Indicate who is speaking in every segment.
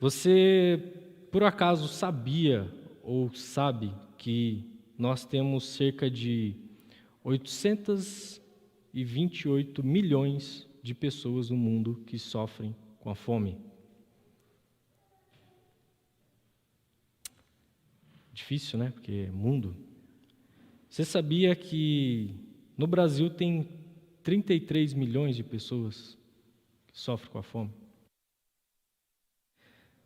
Speaker 1: Você, por acaso, sabia ou sabe que nós temos cerca de 828 milhões de pessoas no mundo que sofrem com a fome? Difícil, né? Porque é mundo. Você sabia que no Brasil tem 33 milhões de pessoas que sofrem com a fome?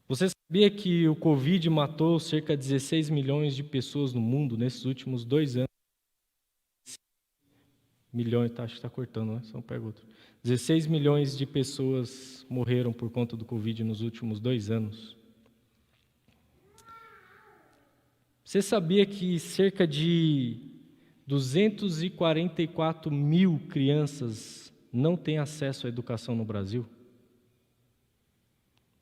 Speaker 1: Você sabia que o Covid matou cerca de 16 milhões de pessoas no mundo nesses últimos 2 anos? Milhões, acho que está cortando, né? Só pega outro. 16 milhões de pessoas morreram por conta do Covid nos últimos 2 anos. Você sabia que cerca de 244 mil crianças não têm acesso à educação no Brasil?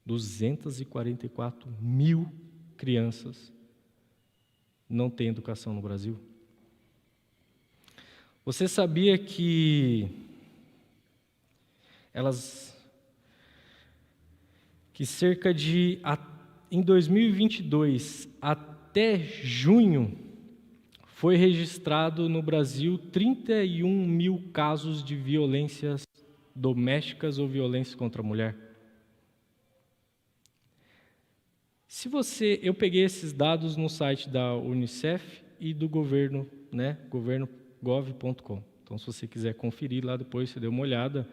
Speaker 1: 244 mil crianças não têm educação no Brasil. Você sabia que cerca de, em 2022, até junho, foi registrado no Brasil 31 mil casos de violências domésticas ou violência contra a mulher? Eu peguei esses dados no site da Unicef e do governo, né, governogov.com. Então, se você quiser conferir lá depois, você dê uma olhada.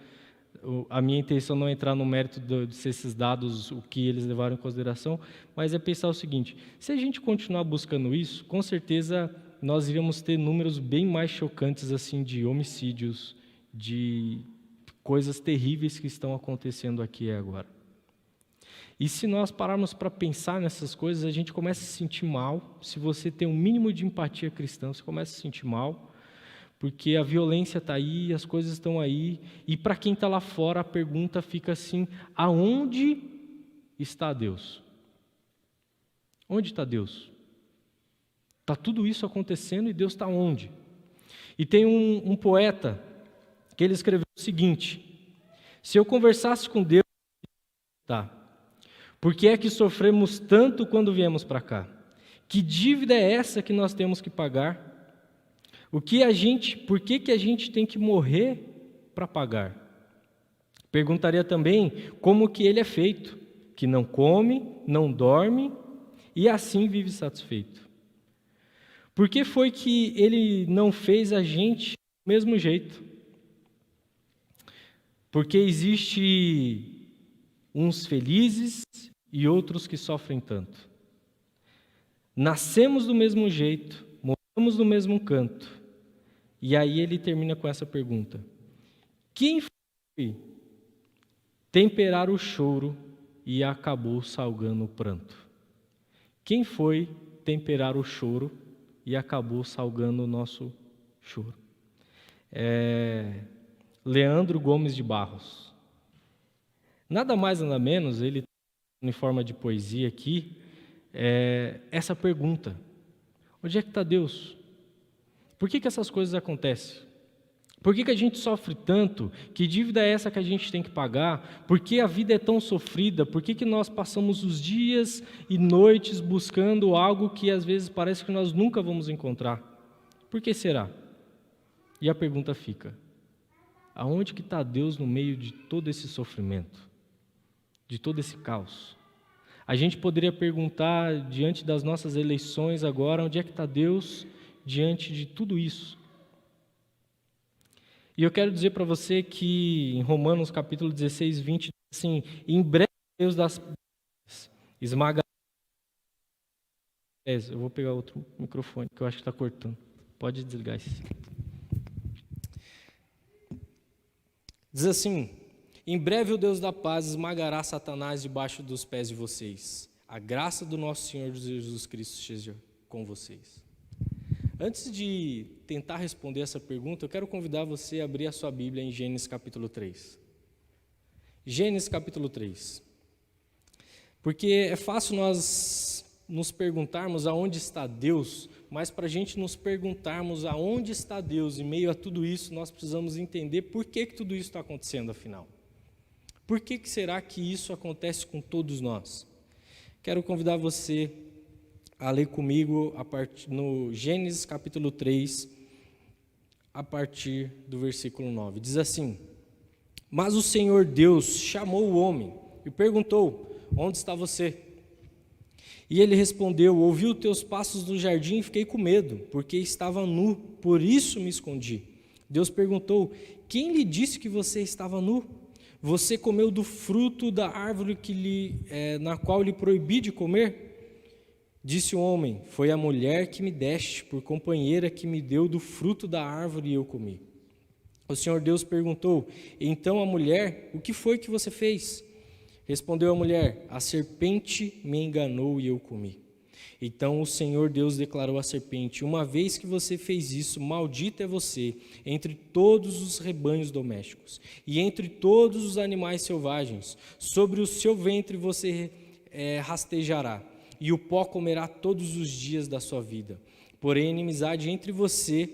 Speaker 1: A minha intenção não é entrar no mérito de se esses dados, o que eles levaram em consideração, mas é pensar o seguinte: se a gente continuar buscando isso, com certeza nós iríamos ter números bem mais chocantes assim de homicídios, de coisas terríveis que estão acontecendo aqui e agora. E se nós pararmos para pensar nessas coisas, a gente começa a se sentir mal. Se você tem um mínimo de empatia cristã, você começa a se sentir mal, porque a violência está aí, as coisas estão aí, e para quem está lá fora, a pergunta fica assim: aonde está Deus? Onde está Deus? Está tudo isso acontecendo e Deus está onde? E tem um poeta que ele escreveu o seguinte: se eu conversasse com Deus, tá? Por que é que sofremos tanto quando viemos para cá? Que dívida é essa que nós temos que pagar? Por que que a gente tem que morrer para pagar? Perguntaria também como que ele é feito, que não come, não dorme e assim vive satisfeito. Por que foi que ele não fez a gente do mesmo jeito? Porque existe uns felizes e outros que sofrem tanto. Nascemos do mesmo jeito, moramos no mesmo canto. E aí ele termina com essa pergunta: quem foi temperar o choro e acabou salgando o pranto? Quem foi temperar o choro e acabou salgando o nosso choro? Leandro Gomes de Barros. Nada mais, nada menos, ele em forma de poesia aqui, essa pergunta: onde é que está Deus? Por que essas coisas acontecem? Por que a gente sofre tanto? Que dívida é essa que a gente tem que pagar? Por que a vida é tão sofrida? Por que nós passamos os dias e noites buscando algo que às vezes parece que nós nunca vamos encontrar? Por que será? E a pergunta fica: aonde que está Deus no meio de todo esse sofrimento? De todo esse caos? A gente poderia perguntar, diante das nossas eleições agora, onde é que está Deus diante de tudo isso? E eu quero dizer para você que em Romanos capítulo 16, 20, assim: em breve Deus das esmaga. Eu vou pegar outro microfone, que eu acho que está cortando. Pode desligar esse. Diz assim: em breve o Deus da paz esmagará Satanás debaixo dos pés de vocês. A graça do nosso Senhor Jesus Cristo esteja com vocês. Antes de tentar responder essa pergunta, eu quero convidar você a abrir a sua Bíblia em Gênesis capítulo 3. Gênesis capítulo 3. Porque é fácil nós nos perguntarmos aonde está Deus, mas para a gente nos perguntarmos aonde está Deus em meio a tudo isso, nós precisamos entender por que tudo isso está acontecendo afinal. Por que será que isso acontece com todos nós? Quero convidar você a ler comigo no Gênesis capítulo 3, a partir do versículo 9. Diz assim: Mas o Senhor Deus chamou o homem e perguntou: Onde está você? E ele respondeu: Ouvi os teus passos no jardim e fiquei com medo, porque estava nu, por isso me escondi. Deus perguntou: Quem lhe disse que você estava nu? Você comeu do fruto da árvore na qual lhe proibi de comer? Disse o homem: Foi a mulher que me deste por companheira que me deu do fruto da árvore e eu comi. O Senhor Deus perguntou: Então a mulher, o que foi que você fez? Respondeu a mulher: A serpente me enganou e eu comi. Então o Senhor Deus declarou à serpente: Uma vez que você fez isso, maldita é você entre todos os rebanhos domésticos e entre todos os animais selvagens. Sobre o seu ventre você rastejará, e o pó comerá todos os dias da sua vida. Porém, inimizade entre você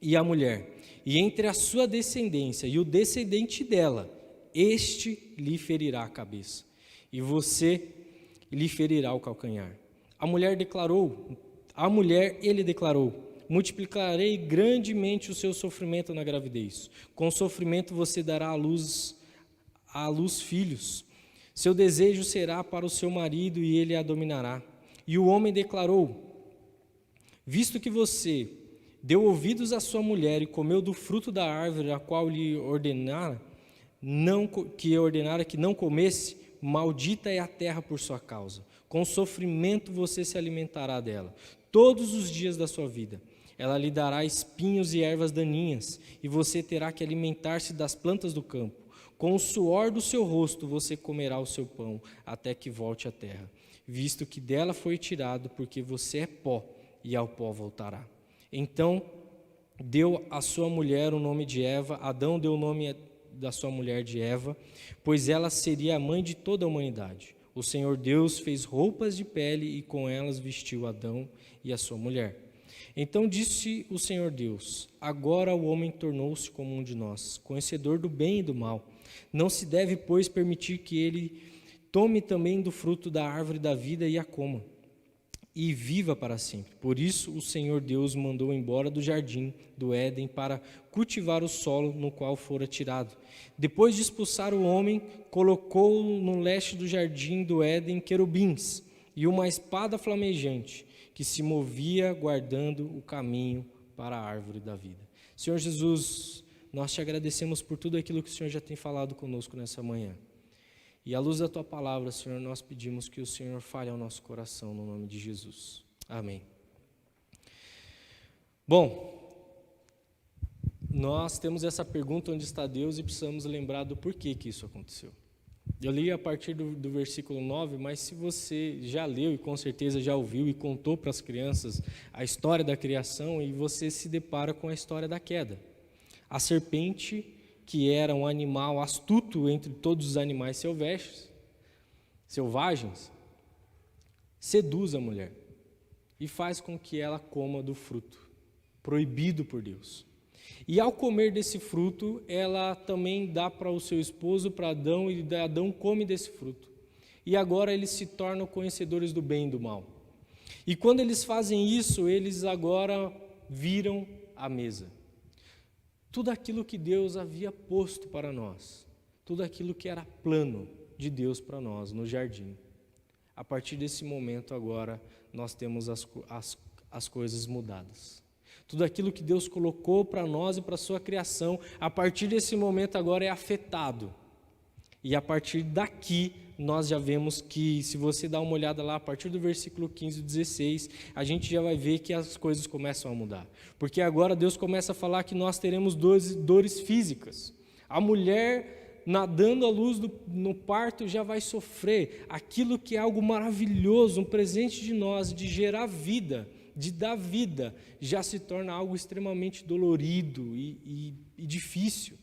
Speaker 1: e a mulher, e entre a sua descendência e o descendente dela, este lhe ferirá a cabeça, e você lhe ferirá o calcanhar. Ele declarou: multiplicarei grandemente o seu sofrimento na gravidez. Com sofrimento você dará à luz filhos. Seu desejo será para o seu marido e ele a dominará. E o homem declarou: Visto que você deu ouvidos à sua mulher e comeu do fruto da árvore a qual lhe ordenara que não comesse, maldita é a terra por sua causa. Com sofrimento você se alimentará dela todos os dias da sua vida. Ela lhe dará espinhos e ervas daninhas, e você terá que alimentar-se das plantas do campo. Com o suor do seu rosto você comerá o seu pão, até que volte à terra, visto que dela foi tirado, porque você é pó, e ao pó voltará. Então deu à sua mulher o nome de Eva. Adão deu o nome da sua mulher de Eva, pois ela seria a mãe de toda a humanidade. O Senhor Deus fez roupas de pele e com elas vestiu Adão e a sua mulher. Então disse o Senhor Deus: Agora o homem tornou-se como um de nós, conhecedor do bem e do mal. Não se deve, pois, permitir que ele tome também do fruto da árvore da vida e a coma, e viva para sempre. Por isso o Senhor Deus mandou embora do jardim do Éden para cultivar o solo no qual fora tirado. Depois de expulsar o homem, colocou no leste do jardim do Éden querubins e uma espada flamejante que se movia guardando o caminho para a árvore da vida. Senhor Jesus, nós te agradecemos por tudo aquilo que o Senhor já tem falado conosco nessa manhã. E à luz da Tua palavra, Senhor, nós pedimos que o Senhor fale ao nosso coração, no nome de Jesus. Amém. Bom, nós temos essa pergunta: onde está Deus? E precisamos lembrar do porquê que isso aconteceu. Eu li a partir do versículo 9, mas se você já leu e com certeza já ouviu e contou para as crianças a história da criação, e você se depara com a história da queda. A serpente, que era um animal astuto entre todos os animais selvagens, seduz a mulher e faz com que ela coma do fruto proibido por Deus. E ao comer desse fruto, ela também dá para o seu esposo, para Adão, e Adão come desse fruto. E agora eles se tornam conhecedores do bem e do mal. E quando eles fazem isso, eles agora viram a mesa. Tudo aquilo que Deus havia posto para nós, tudo aquilo que era plano de Deus para nós no jardim. A partir desse momento agora, nós temos as coisas mudadas. Tudo aquilo que Deus colocou para nós e para a sua criação, a partir desse momento agora é afetado. E a partir daqui, nós já vemos que, se você dá uma olhada lá, a partir do versículo 15 e 16, a gente já vai ver que as coisas começam a mudar. Porque agora Deus começa a falar que nós teremos dores físicas. A mulher, nadando à luz no parto, já vai sofrer aquilo que é algo maravilhoso, um presente de nós, de gerar vida, de dar vida, já se torna algo extremamente dolorido e difícil.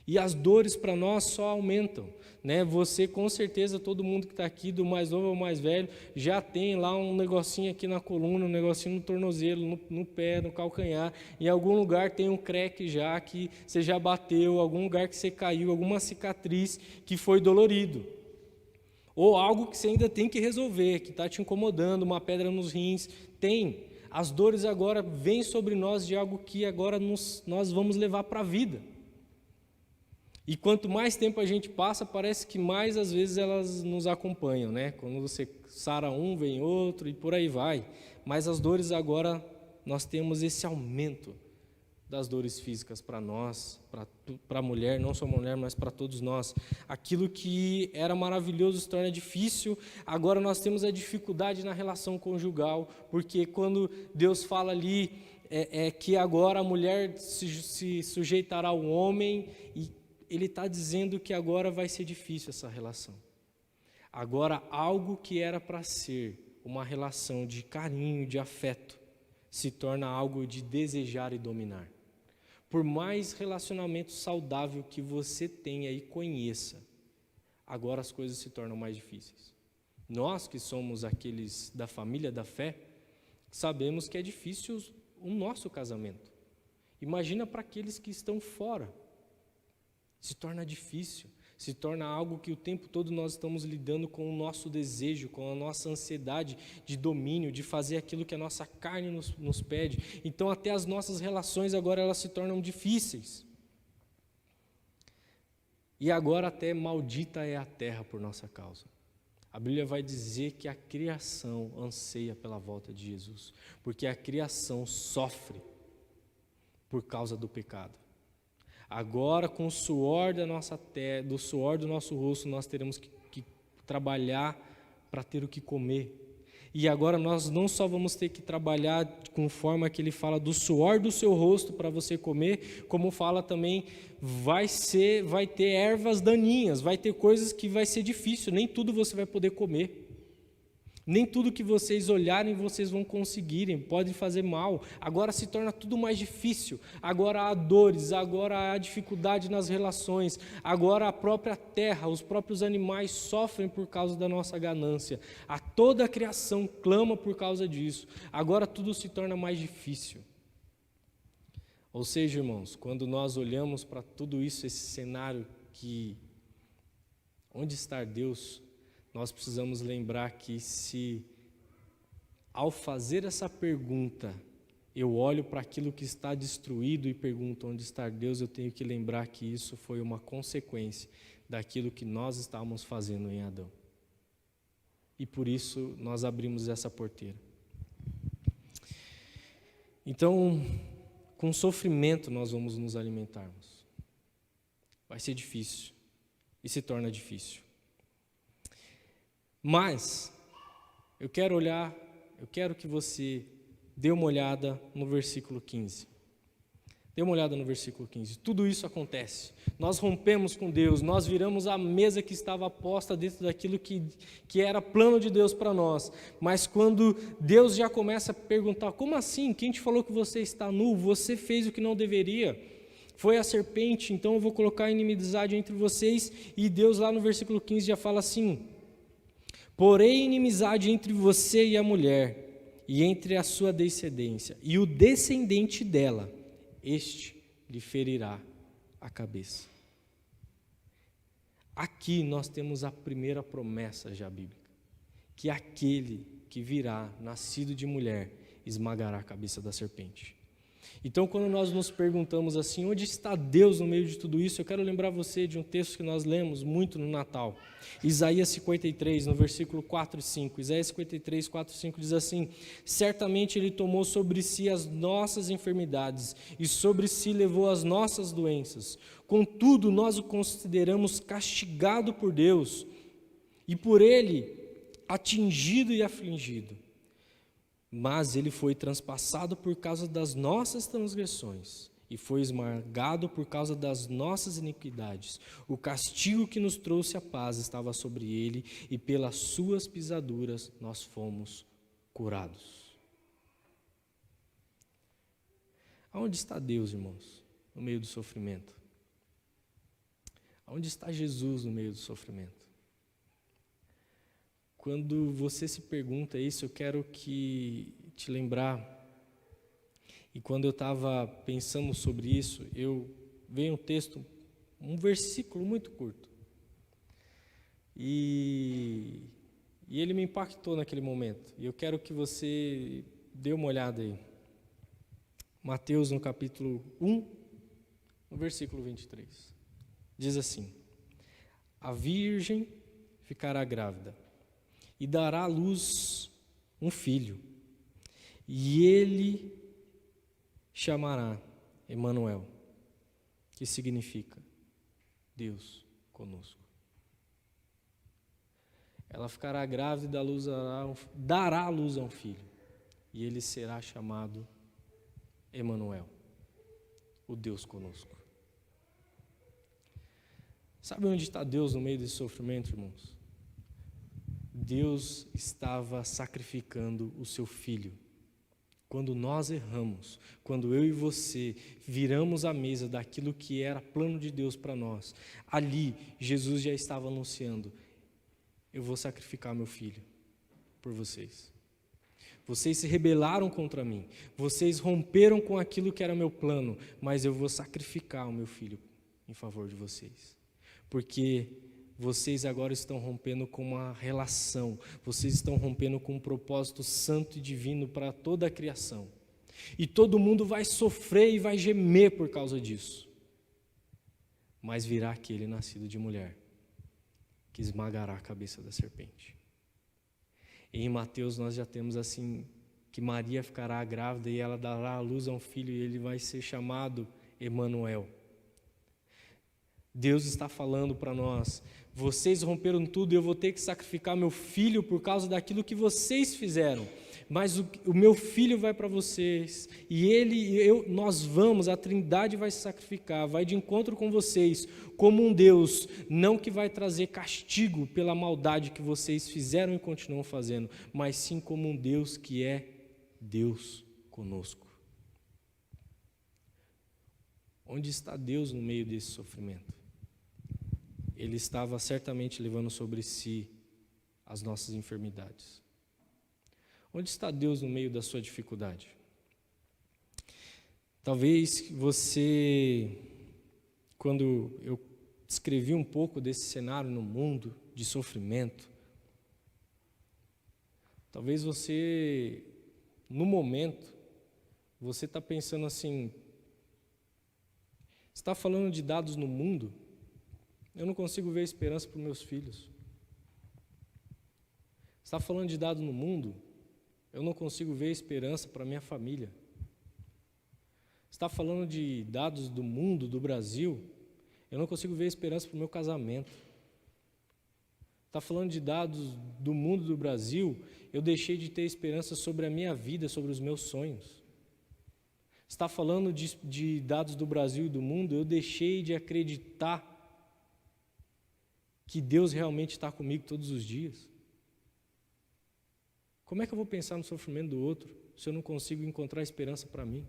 Speaker 1: E as dores para nós só aumentam, né? Você, com certeza, todo mundo que está aqui, do mais novo ao mais velho, já tem lá um negocinho aqui na coluna, um negocinho no tornozelo, no pé, no calcanhar. Em algum lugar tem um crack já que você já bateu, algum lugar que você caiu, alguma cicatriz que foi dolorido. Ou algo que você ainda tem que resolver, que está te incomodando, uma pedra nos rins. Tem. As dores agora vêm sobre nós de algo que agora nós vamos levar para a vida. E quanto mais tempo a gente passa, parece que mais às vezes elas nos acompanham, né? Quando você sara um, vem outro e por aí vai. Mas as dores agora, nós temos esse aumento das dores físicas para nós, para a mulher, não só a mulher, mas para todos nós. Aquilo que era maravilhoso se torna difícil, agora nós temos a dificuldade na relação conjugal, porque quando Deus fala ali que agora a mulher se sujeitará ao homem, e Ele está dizendo que agora vai ser difícil essa relação. Agora, algo que era para ser uma relação de carinho, de afeto, se torna algo de desejar e dominar. Por mais relacionamento saudável que você tenha e conheça, agora as coisas se tornam mais difíceis. Nós que somos aqueles da família da fé, sabemos que é difícil o nosso casamento. Imagina para aqueles que estão fora. Se torna difícil, se torna algo que o tempo todo nós estamos lidando com o nosso desejo, com a nossa ansiedade de domínio, de fazer aquilo que a nossa carne nos pede. Então até as nossas relações agora elas se tornam difíceis. E agora até maldita é a terra por nossa causa. A Bíblia vai dizer que a criação anseia pela volta de Jesus, porque a criação sofre por causa do pecado. Agora, com o suor da nossa terra, do suor do nosso rosto, nós teremos que trabalhar para ter o que comer. E agora nós não só vamos ter que trabalhar com forma que ele fala do suor do seu rosto para você comer, como fala também, vai ter ervas daninhas, vai ter coisas que vai ser difícil, nem tudo você vai poder comer. Nem tudo que vocês olharem vocês vão conseguirem, pode fazer mal. Agora se torna tudo mais difícil. Agora há dores, agora há dificuldade nas relações. Agora a própria terra, os próprios animais sofrem por causa da nossa ganância. Toda a criação clama por causa disso. Agora tudo se torna mais difícil. Ou seja, irmãos, quando nós olhamos para tudo isso, esse cenário que onde está Deus, nós precisamos lembrar que se, ao fazer essa pergunta, eu olho para aquilo que está destruído e pergunto onde está Deus, eu tenho que lembrar que isso foi uma consequência daquilo que nós estávamos fazendo em Adão. E por isso nós abrimos essa porteira. Então, com sofrimento nós vamos nos alimentarmos. Vai ser difícil e se torna difícil. Mas, eu quero que você dê uma olhada no versículo 15. Dê uma olhada no versículo 15. Tudo isso acontece. Nós rompemos com Deus, nós viramos a mesa que estava posta dentro daquilo que era plano de Deus para nós. Mas quando Deus já começa a perguntar, como assim? Quem te falou que você está nu? Você fez o que não deveria. Foi a serpente, então eu vou colocar inimizade entre vocês. E Deus lá no versículo 15 já fala assim: porém inimizade entre você e a mulher, e entre a sua descendência, e o descendente dela, este lhe ferirá a cabeça. Aqui nós temos a primeira promessa já bíblica, que aquele que virá, nascido de mulher, esmagará a cabeça da serpente. Então, quando nós nos perguntamos assim, onde está Deus no meio de tudo isso? Eu quero lembrar você de um texto que nós lemos muito no Natal. Isaías 53, no versículo 4 e 5. Isaías 53, 4 e 5 diz assim: certamente Ele tomou sobre si as nossas enfermidades e sobre si levou as nossas doenças. Contudo, nós o consideramos castigado por Deus e por Ele atingido e afligido. Mas Ele foi transpassado por causa das nossas transgressões e foi esmagado por causa das nossas iniquidades. O castigo que nos trouxe a paz estava sobre Ele, e pelas suas pisaduras nós fomos curados. Aonde está Deus, irmãos, no meio do sofrimento? Aonde está Jesus no meio do sofrimento? Quando você se pergunta isso, eu quero te lembrar, e quando eu estava pensando sobre isso, veio um texto, um versículo muito curto. E ele me impactou naquele momento. E eu quero que você dê uma olhada aí. Mateus, no capítulo 1, no versículo 23. Diz assim: a virgem ficará grávida e dará à luz um filho, e ele chamará Emanuel, que significa Deus conosco. Ela ficará grávida e dará à luz a um filho, e ele será chamado Emanuel, o Deus conosco. Sabe onde está Deus no meio desse sofrimento, irmãos? Deus estava sacrificando o seu filho. Quando nós erramos, quando eu e você viramos a mesa daquilo que era plano de Deus para nós, ali Jesus já estava anunciando: eu vou sacrificar meu filho por vocês. Vocês se rebelaram contra mim, vocês romperam com aquilo que era meu plano, mas eu vou sacrificar o meu filho em favor de vocês. Porque vocês agora estão rompendo com uma relação, vocês estão rompendo com um propósito santo e divino para toda a criação. E todo mundo vai sofrer e vai gemer por causa disso. Mas virá aquele nascido de mulher, que esmagará a cabeça da serpente. E em Mateus nós já temos assim, que Maria ficará grávida e ela dará à luz a um filho e ele vai ser chamado Emanuel. Deus está falando para nós: vocês romperam tudo e eu vou ter que sacrificar meu filho por causa daquilo que vocês fizeram. Mas o meu filho vai para vocês, e nós vamos, a Trindade vai se sacrificar, vai de encontro com vocês, como um Deus, não que vai trazer castigo pela maldade que vocês fizeram e continuam fazendo, mas sim como um Deus que é Deus conosco. Onde está Deus no meio desse sofrimento? Ele estava certamente levando sobre si as nossas enfermidades. Onde está Deus no meio da sua dificuldade? Talvez você, quando eu descrevi um pouco desse cenário no mundo de sofrimento, talvez você, no momento, você está pensando assim: você está falando de dados no mundo? Eu não consigo ver esperança para os meus filhos. Você está falando de dados no mundo? Eu não consigo ver esperança para a minha família. Você está falando de dados do mundo, do Brasil? Eu não consigo ver esperança para o meu casamento. Está falando de dados do mundo, do Brasil? Eu deixei de ter esperança sobre a minha vida, sobre os meus sonhos. Está falando de dados do Brasil e do mundo? Eu deixei de acreditar que Deus realmente está comigo todos os dias. Como é que eu vou pensar no sofrimento do outro se eu não consigo encontrar esperança para mim?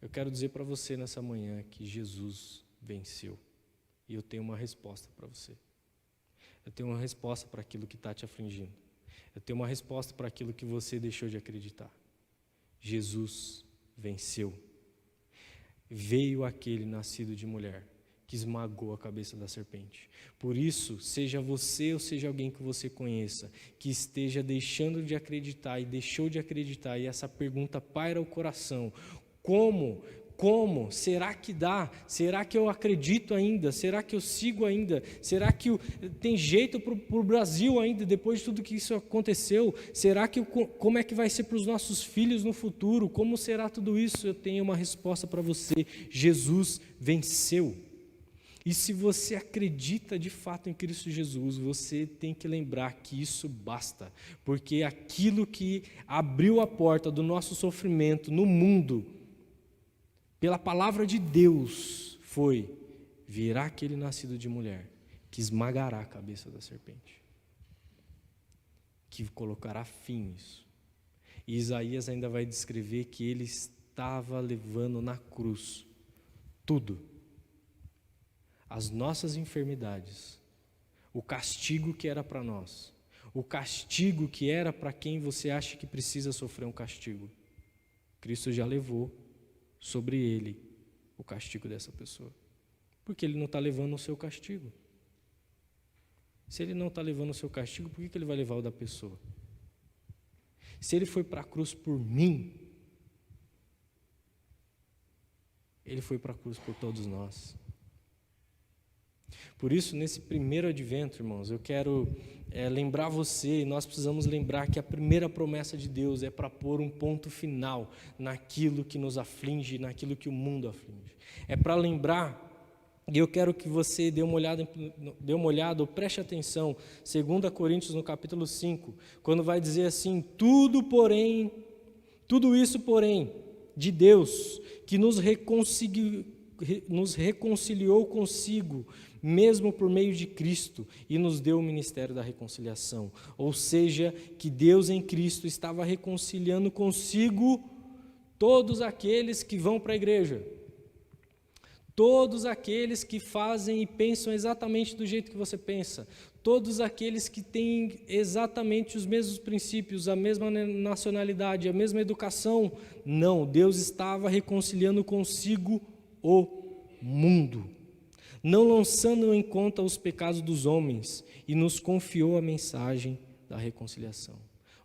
Speaker 1: Eu quero dizer para você nessa manhã que Jesus venceu. E eu tenho uma resposta para você. Eu tenho uma resposta para aquilo que está te afligindo. Eu tenho uma resposta para aquilo que você deixou de acreditar. Jesus venceu. Veio aquele nascido de mulher que esmagou a cabeça da serpente. Por isso, seja você ou seja alguém que você conheça, que esteja deixando de acreditar e deixou de acreditar, e essa pergunta paira o coração: como? Será que dá? Será que eu acredito ainda? Será que eu sigo ainda? Será que tem jeito para o Brasil ainda, depois de tudo que isso aconteceu? Será que como é que vai ser para os nossos filhos no futuro? Como será tudo isso? Eu tenho uma resposta para você: Jesus venceu. E se você acredita de fato em Cristo Jesus, você tem que lembrar que isso basta, porque aquilo que abriu a porta do nosso sofrimento no mundo, pela palavra de Deus, foi: virá aquele nascido de mulher, que esmagará a cabeça da serpente, que colocará fim nisso. E Isaías ainda vai descrever que ele estava levando na cruz tudo. As nossas enfermidades, o castigo que era para nós, o castigo que era para quem você acha que precisa sofrer um castigo, Cristo já levou sobre ele o castigo dessa pessoa. Porque ele não está levando o seu castigo. Se ele não está levando o seu castigo, por que ele vai levar o da pessoa? Se ele foi para a cruz por mim, ele foi para a cruz por todos nós. Por isso, nesse primeiro advento, irmãos, eu quero lembrar você, e nós precisamos lembrar que a primeira promessa de Deus é para pôr um ponto final naquilo que nos aflige, naquilo que o mundo aflige. É para lembrar, e eu quero que você dê uma olhada, ou preste atenção, 2 Coríntios no capítulo 5, quando vai dizer assim, tudo isso, porém, de Deus, que nos reconciliou consigo, mesmo por meio de Cristo, e nos deu o ministério da reconciliação. Ou seja, que Deus em Cristo estava reconciliando consigo todos aqueles que vão para a igreja. Todos aqueles que fazem e pensam exatamente do jeito que você pensa. Todos aqueles que têm exatamente os mesmos princípios, a mesma nacionalidade, a mesma educação. Não, Deus estava reconciliando consigo o mundo, não lançando em conta os pecados dos homens, e nos confiou a mensagem da reconciliação.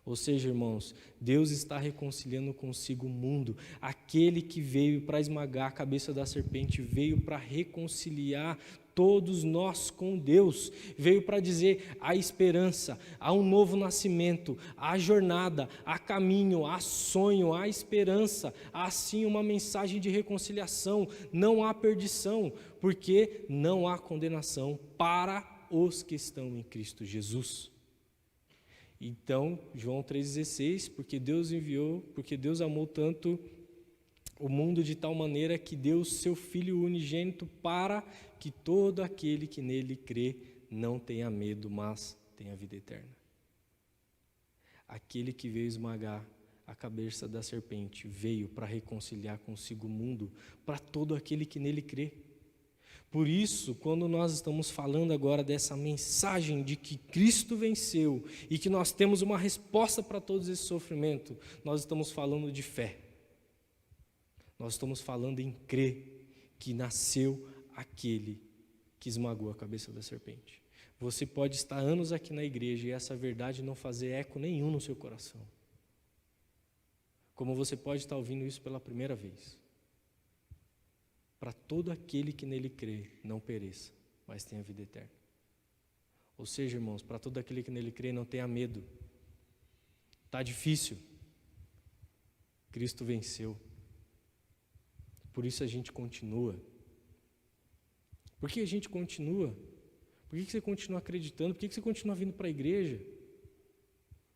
Speaker 1: Ou seja, irmãos, Deus está reconciliando consigo o mundo. Aquele que veio para esmagar a cabeça da serpente, veio para reconciliar todos nós com Deus, veio para dizer: há esperança, há um novo nascimento, há jornada, há caminho, há sonho, há esperança, há sim uma mensagem de reconciliação, não há perdição, porque não há condenação para os que estão em Cristo Jesus. Então, João 3,16, porque Deus amou tanto o mundo de tal maneira que deu o seu Filho unigênito para que todo aquele que nele crê não tenha medo, mas tenha vida eterna. Aquele que veio esmagar a cabeça da serpente veio para reconciliar consigo o mundo, para todo aquele que nele crê. Por isso, quando nós estamos falando agora dessa mensagem de que Cristo venceu e que nós temos uma resposta para todo esse sofrimento, nós estamos falando de fé. Nós estamos falando em crer que nasceu aquele que esmagou a cabeça da serpente. Você pode estar anos aqui na igreja e essa verdade não fazer eco nenhum no seu coração. Como você pode estar ouvindo isso pela primeira vez. Para todo aquele que nele crê, não pereça, mas tenha vida eterna. Ou seja, irmãos, para todo aquele que nele crê, não tenha medo. Está difícil. Cristo venceu. Por isso a gente continua. Por que a gente continua? Por que você continua acreditando? Por que você continua vindo para a igreja?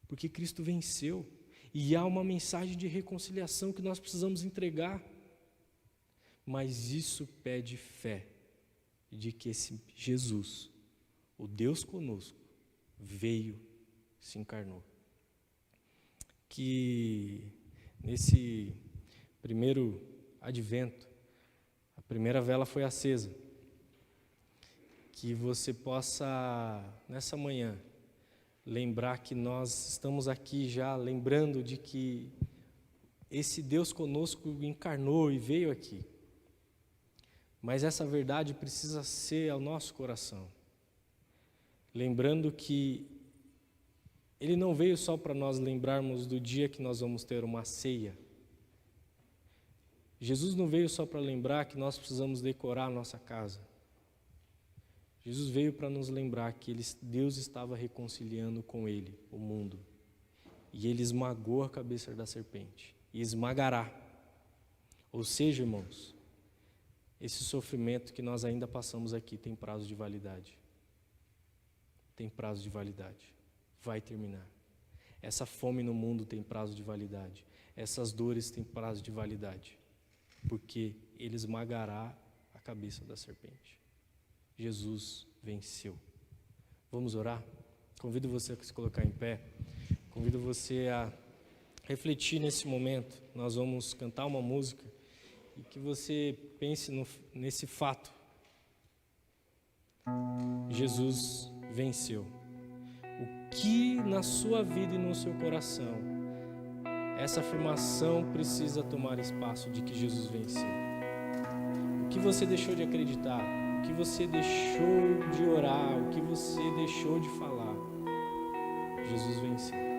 Speaker 1: Porque Cristo venceu. E há uma mensagem de reconciliação que nós precisamos entregar. Mas isso pede fé de que esse Jesus, o Deus conosco, veio, se encarnou. Que nesse primeiro advento, a primeira vela foi acesa. Que você possa, nessa manhã, lembrar que nós estamos aqui já lembrando de que esse Deus conosco encarnou e veio aqui. Mas essa verdade precisa ser ao nosso coração. Lembrando que Ele não veio só para nós lembrarmos do dia que nós vamos ter uma ceia. Jesus não veio só para lembrar que nós precisamos decorar a nossa casa. Jesus veio para nos lembrar que Deus estava reconciliando com Ele o mundo. E Ele esmagou a cabeça da serpente. E esmagará. Ou seja, irmãos, esse sofrimento que nós ainda passamos aqui tem prazo de validade. Tem prazo de validade. Vai terminar. Essa fome no mundo tem prazo de validade. Essas dores têm prazo de validade. Porque Ele esmagará a cabeça da serpente. Jesus venceu. Vamos orar? Convido você a se colocar em pé. Convido você a refletir nesse momento. Nós vamos cantar uma música. E que você pense nesse fato. Jesus venceu. O que na sua vida e no seu coração, essa afirmação precisa tomar espaço de que Jesus venceu? O que você deixou de acreditar? o que você deixou de orar, o que você deixou de falar, Jesus venceu.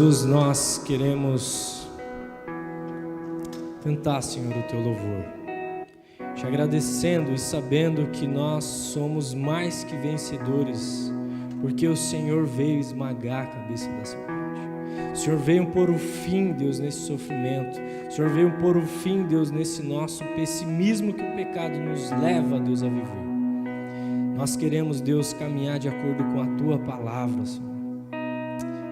Speaker 1: Jesus, nós queremos cantar, Senhor, o Teu louvor, te agradecendo e sabendo que nós somos mais que vencedores, porque o Senhor veio esmagar a cabeça da serpente. O Senhor veio pôr o fim, Deus, nesse sofrimento. O Senhor veio pôr o fim, Deus, nesse nosso pessimismo que o pecado nos leva, Deus, a viver. Nós queremos, Deus, caminhar de acordo com a Tua palavra, Senhor,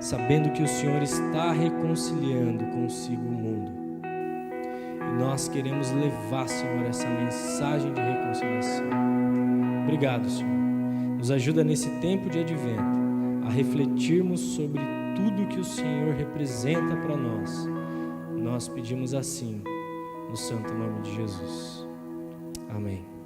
Speaker 1: sabendo que o Senhor está reconciliando consigo o mundo. E nós queremos levar, Senhor, essa mensagem de reconciliação. Obrigado, Senhor. Nos ajuda nesse tempo de advento a refletirmos sobre tudo que o Senhor representa para nós. Nós pedimos assim, no santo nome de Jesus. Amém.